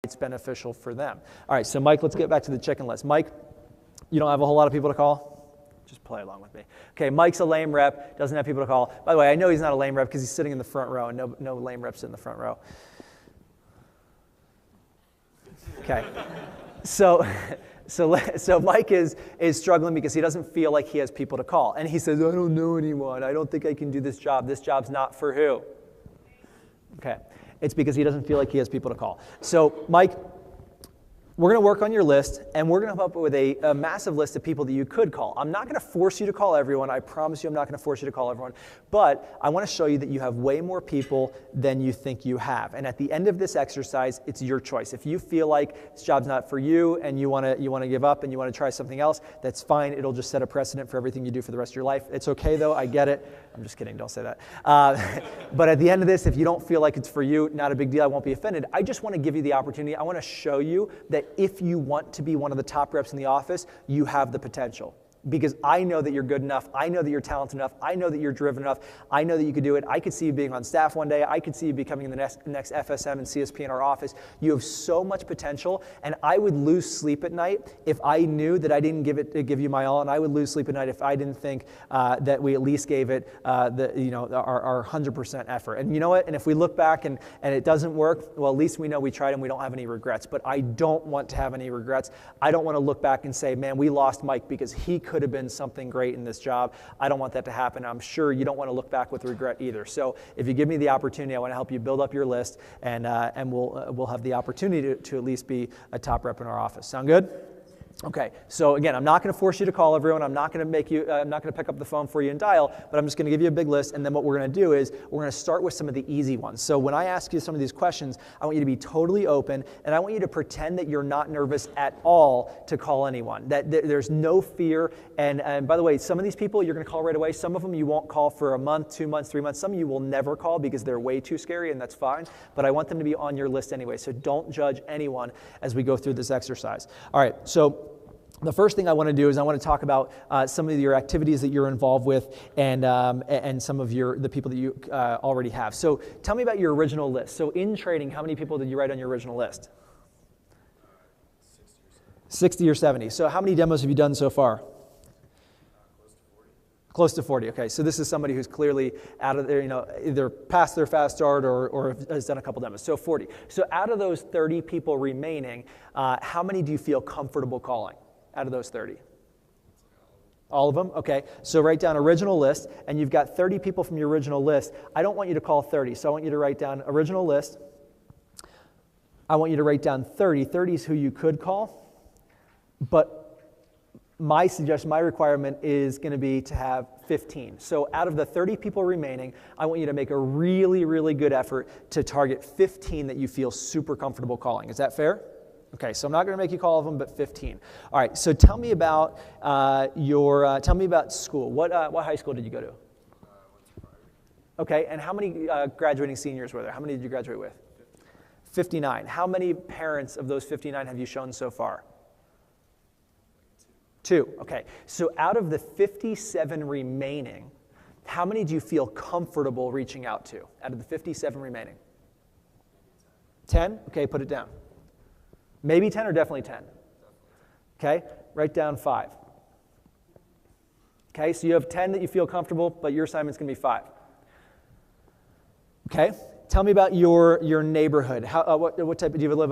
it's beneficial for them. All right, so Mike, let's get back to the chicken list. Mike, you don't have a whole lot of people to call? Just play along with me. Okay, Mike's a lame rep, doesn't have people to call. By the way, I know he's not a lame rep because he's sitting in the front row, and no lame reps in the front row. Okay, so Mike is struggling because he doesn't feel like he has people to call. And he says, I don't know anyone. I don't think I can do this job. This job's not for who? Okay, it's because he doesn't feel like he has people to call. So Mike, we're going to work on your list, and we're going to come up with a massive list of people that you could call. I'm not going to force you to call everyone. I promise you I'm not going to force you to call everyone. But I want to show you that you have way more people than you think you have. And at the end of this exercise, it's your choice. If you feel like this job's not for you and you want to give up and you want to try something else, that's fine. It'll just set a precedent for everything you do for the rest of your life. It's okay, though. I get it. I'm just kidding. Don't say that. But at the end of this, if you don't feel like it's for you, not a big deal. I won't be offended. I just want to give you the opportunity. I want to show you that if you want to be one of the top reps in the office, you have the potential. Because I know that you're good enough. I know that you're talented enough. I know that you're driven enough. I know that you could do it. I could see you being on staff one day. I could see you becoming the next FSM and CSP in our office. You have so much potential, and I would lose sleep at night if I knew that I didn't give you my all, and I would lose sleep at night if I didn't think that we at least gave it our 100% effort. And you know what? And if we look back and it doesn't work, well, at least we know we tried and we don't have any regrets. But I don't want to have any regrets. I don't want to look back and say, man, we lost Mike because he could have been something great in this job. I don't want that to happen. I'm sure you don't want to look back with regret either. So if you give me the opportunity, I want to help you build up your list, and we'll have the opportunity to at least be a top rep in our office. Sound good? Okay, so again, I'm not going to force you to call everyone. I'm not going to pick up the phone for you and dial, but I'm just going to give you a big list, and then what we're going to do is we're going to start with some of the easy ones. So when I ask you some of these questions, I want you to be totally open, and I want you to pretend that you're not nervous at all to call anyone, that there's no fear. And by the way, some of these people you're going to call right away. Some of them you won't call for a month, 2 months, 3 months. Some of you will never call because they're way too scary, and that's fine, but I want them to be on your list anyway, so don't judge anyone as we go through this exercise. All right, so the first thing I want to do is I want to talk about some of your activities that you're involved with and some of the people that you already have. So tell me about your original list. So in trading, how many people did you write on your original list? 60 or 70. So how many demos have you done so far? Close to 40. Okay, so this is somebody who's clearly out of there, either passed their fast start or has done a couple demos. So 40. So out of those 30 people remaining, how many do you feel comfortable calling? Out of those 30? All of them? Okay. So write down original list, and you've got 30 people from your original list. I don't want you to call 30, so I want you to write down original list. I want you to write down 30. 30 is who you could call, but my suggestion, my requirement is going to be to have 15. So out of the 30 people remaining, I want you to make a really, really good effort to target 15 that you feel super comfortable calling. Is that fair? Okay, so I'm not going to make you call all of them, but 15. All right, so tell me about tell me about school. What high school did you go to? Okay, and how many graduating seniors were there? How many did you graduate with? 59. How many parents of those 59 have you shown so far? 2. Okay, so out of the 57 remaining, how many do you feel comfortable reaching out to out of the 57 remaining? 10? Okay, put it down. Maybe 10 or definitely 10? Okay, write down 5. Okay, so you have 10 that you feel comfortable, but your assignment's going to be 5. Okay, tell me about your neighborhood. What type? Do you live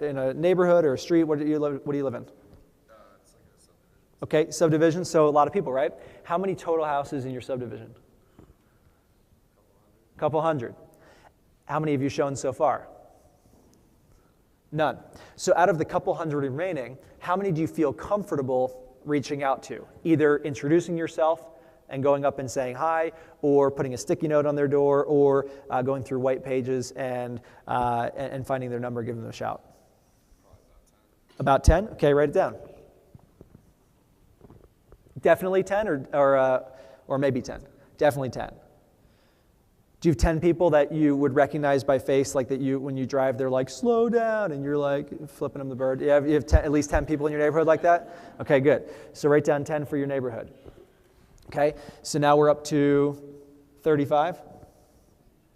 in a neighborhood or a street? What do you live in? It's like a subdivision. Okay, subdivision. So a lot of people, right? How many total houses in your subdivision? Couple hundred. How many have you shown so far? None. So out of the couple hundred remaining, how many do you feel comfortable reaching out to? Either introducing yourself and going up and saying hi, or putting a sticky note on their door, or going through white pages and finding their number, giving them a shout. About 10? Okay, write it down. Definitely 10 or maybe 10? Definitely 10. Do you have 10 people that you would recognize by face, like that you, when you drive, they're like, slow down, and you're like flipping them the bird? You have at least 10 people in your neighborhood like that? Okay, good. So write down 10 for your neighborhood. Okay, so now we're up to 35?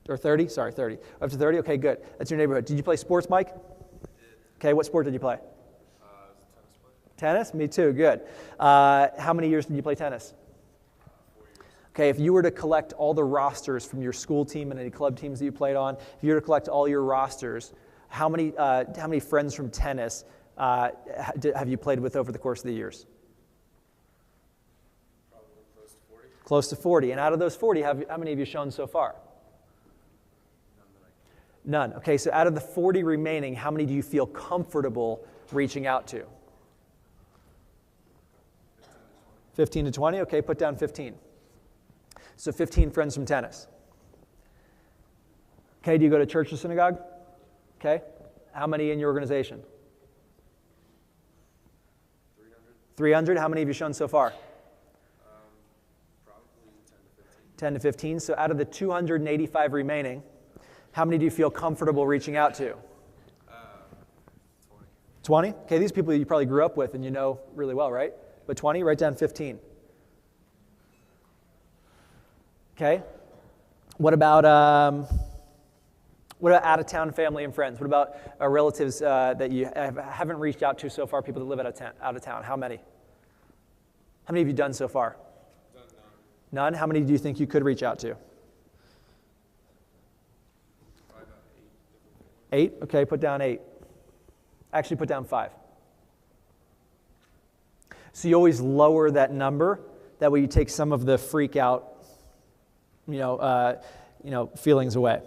Or 30? Sorry, 30. Up to 30? Okay, good. That's your neighborhood. Did you play sports, Mike? I did. Okay, what sport did you play? Tennis player. Tennis? Me too, good. How many years did you play tennis? 4 years. Okay, if you were to collect all the rosters from your school team and any club teams that you played on, if you were to collect all your rosters, how many friends from tennis have you played with over the course of the years? Probably close to 40. Close to 40. And out of those 40, how many have you shown so far? None that I can. None. Okay, so out of the 40 remaining, how many do you feel comfortable reaching out to? 15 to 20? Okay, put down 15. So 15 friends from tennis. Okay, do you go to church or synagogue? Okay. How many in your organization? 300. 300. How many have you shown so far? Probably 10 to 15. 10 to 15. So out of the 285 remaining, how many do you feel comfortable reaching out to? 20. 20? Okay, these people you probably grew up with and you know really well, right? But 20, write down 15. Okay. What about out-of-town family and friends? What about relatives that you haven't reached out to so far, people that live out of town? How many? How many have you done so far? None. None? How many do you think you could reach out to? Probably about 8 different 8? Okay, put down 8. Actually, put down 5. So you always lower that number. That way you take some of the freak out, feelings away.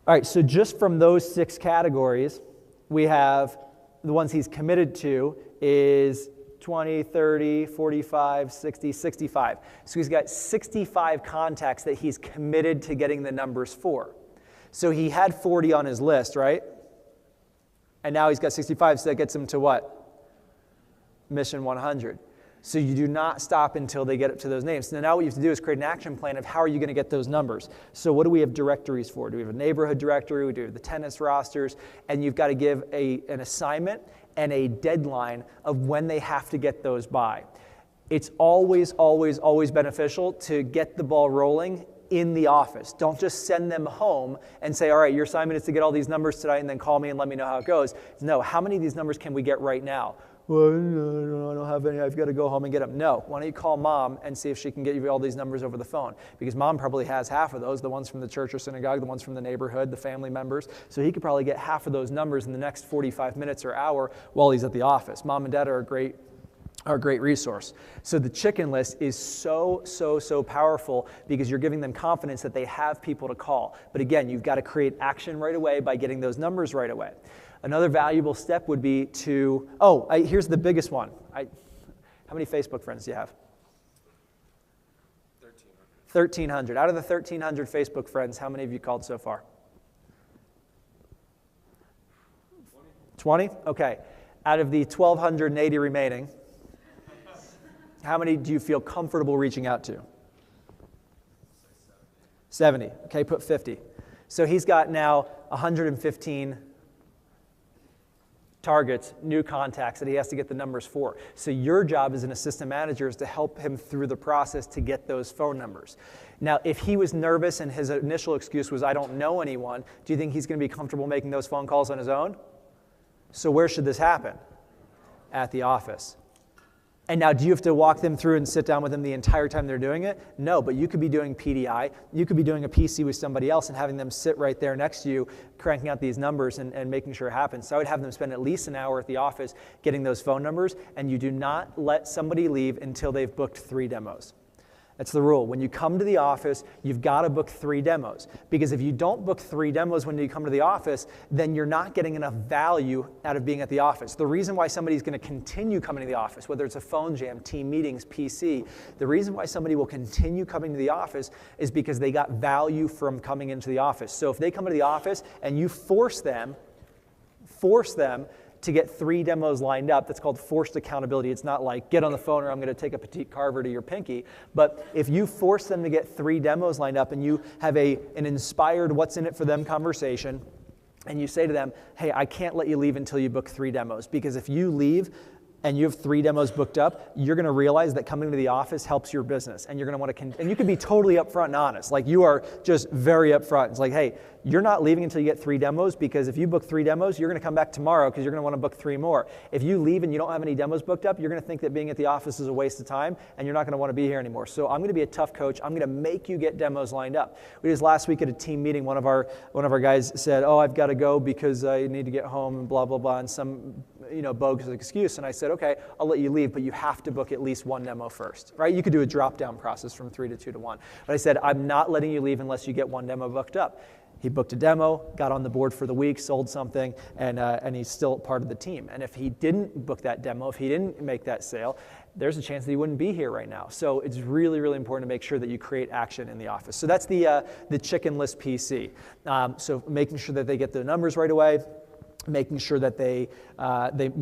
All right, so just from those 6 categories, we have the ones he's committed to is 20, 30, 45, 60, 65. So he's got 65 contacts that he's committed to getting the numbers for. So he had 40 on his list, right? And now he's got 65, so that gets him to what? Mission 100. So you do not stop until they get up to those names. So now what you have to do is create an action plan of how are you going to get those numbers. So what do we have directories for? Do we have a neighborhood directory? We do have the tennis rosters. And you've got to give an assignment and a deadline of when they have to get those by. It's always, always, always beneficial to get the ball rolling in the office. Don't just send them home and say, all right, your assignment is to get all these numbers tonight and then call me and let me know how it goes. No, how many of these numbers can we get right now? Well, I don't have any. I've got to go home and get them. No. Why don't you call mom and see if she can get you all these numbers over the phone? Because mom probably has half of those, the ones from the church or synagogue, the ones from the neighborhood, the family members. So he could probably get half of those numbers in the next 45 minutes or hour while he's at the office. Mom and dad are a great resource. So the chicken list is so powerful because you're giving them confidence that they have people to call. But again, you've got to create action right away by getting those numbers right away. Another valuable step would be to, here's the biggest one. How many Facebook friends do you have? 1,300. Out of the 1,300 Facebook friends, how many have you called so far? 20? Okay. Out of the 1,280 remaining, how many do you feel comfortable reaching out to? 70. Okay, put 50. So he's got now 115 targets, new contacts that he has to get the numbers for. So your job as an assistant manager is to help him through the process to get those phone numbers. Now, if he was nervous and his initial excuse was, I don't know anyone, do you think he's going to be comfortable making those phone calls on his own? So where should this happen? At the office. And now, do you have to walk them through and sit down with them the entire time they're doing it? No, but you could be doing PDI. You could be doing a PC with somebody else and having them sit right there next to you, cranking out these numbers and making sure it happens. So I would have them spend at least an hour at the office getting those phone numbers, and you do not let somebody leave until they've booked 3 demos. That's the rule. When you come to the office, you've got to book 3 demos. Because if you don't book 3 demos when you come to the office, then you're not getting enough value out of being at the office. The reason why somebody's going to continue coming to the office, whether it's a phone jam, team meetings, PC, the reason why somebody will continue coming to the office is because they got value from coming into the office. So if they come into the office and you force them to get 3 demos lined up. That's called forced accountability. It's not like, get on the phone or I'm going to take a petite carver to your pinky. But if you force them to get 3 demos lined up and you have an inspired what's in it for them conversation, and you say to them, hey, I can't let you leave until you book 3 demos. Because if you leave and you have 3 demos booked up, you're going to realize that coming to the office helps your business, and you're going to want to, and you can be totally upfront and honest. Like, you are just very upfront. It's like, hey, you're not leaving until you get 3 demos, because if you book 3 demos, you're going to come back tomorrow because you're going to want to book 3 more. If you leave and you don't have any demos booked up, you're going to think that being at the office is a waste of time, and you're not going to want to be here anymore. So I'm going to be a tough coach. I'm going to make you get demos lined up. We just last week at a team meeting, one of our guys said, oh, I've got to go because I need to get home and blah, blah, blah, and some bogus excuse. And I said, okay, I'll let you leave, but you have to book at least 1 demo first, right? You could do a drop-down process from 3 to 2 to 1. But I said, I'm not letting you leave unless you get 1 demo booked up. He booked a demo, got on the board for the week, sold something, and he's still part of the team. And if he didn't book that demo, if he didn't make that sale, there's a chance that he wouldn't be here right now. So it's really, really important to make sure that you create action in the office. So that's the chicken list PC. So making sure that they get the numbers right away, making sure that they make